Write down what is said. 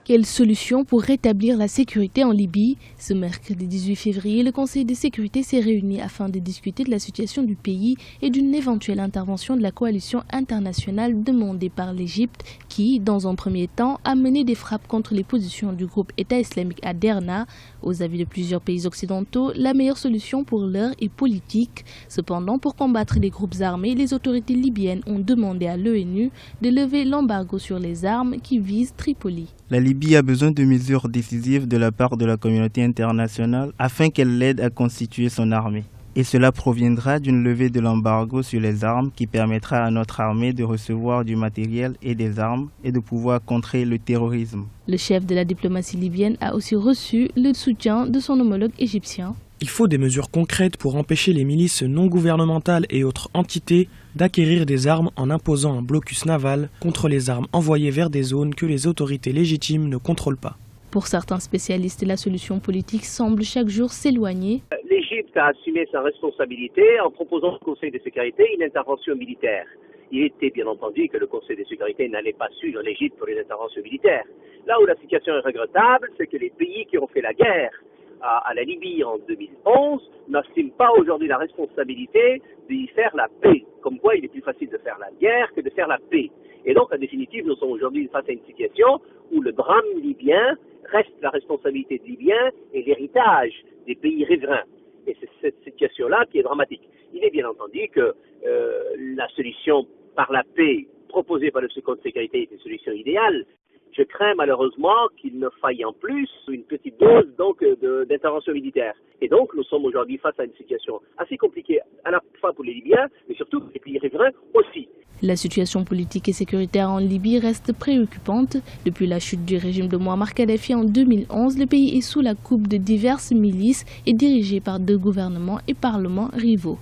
Quelle solution pour rétablir la sécurité en Libye? Ce mercredi 18 février, le Conseil de sécurité s'est réuni afin de discuter de la situation du pays et d'une éventuelle intervention de la coalition internationale demandée par l'Égypte qui, dans un premier temps, a mené des frappes contre les positions du groupe État islamique à Derna. Aux avis de plusieurs pays occidentaux, la meilleure solution pour l'heure est politique. Cependant, pour combattre les groupes armés, les autorités libyennes ont demandé à l'ONU de lever l'embargo sur les armes qui visent Tripoli. La Libye a besoin de mesures décisives de la part de la communauté internationale afin qu'elle l'aide à constituer son armée. Et cela proviendra d'une levée de l'embargo sur les armes qui permettra à notre armée de recevoir du matériel et des armes et de pouvoir contrer le terrorisme. Le chef de la diplomatie libyenne a aussi reçu le soutien de son homologue égyptien. Il faut des mesures concrètes pour empêcher les milices non gouvernementales et autres entités d'acquérir des armes en imposant un blocus naval contre les armes envoyées vers des zones que les autorités légitimes ne contrôlent pas. Pour certains spécialistes, la solution politique semble chaque jour s'éloigner. L'Égypte a assumé sa responsabilité en proposant au Conseil de sécurité une intervention militaire. Il était bien entendu que le Conseil de sécurité n'allait pas suivre l'Égypte pour une intervention militaire. Là où la situation est regrettable, c'est que les pays qui ont fait la guerre à la Libye en 2011 n'assument pas aujourd'hui la responsabilité d'y faire la paix. Comme quoi, il est plus facile de faire la guerre que de faire la paix. Et donc, en définitive, nous sommes aujourd'hui face à une situation où le drame libyen reste la responsabilité des Libyens et l'héritage des pays riverains. Et c'est cette situation-là qui est dramatique. Il est bien entendu que la solution par la paix proposée par le Conseil de sécurité est une solution idéale. Je crains malheureusement qu'il ne faille en plus une petite dose d'intervention militaire. Et donc nous sommes aujourd'hui face à une situation assez compliquée à la fois pour les Libyens, mais surtout pour les pays riverains aussi. La situation politique et sécuritaire en Libye reste préoccupante. Depuis la chute du régime de Mouammar Kadhafi en 2011, le pays est sous la coupe de diverses milices et dirigé par deux gouvernements et parlements rivaux.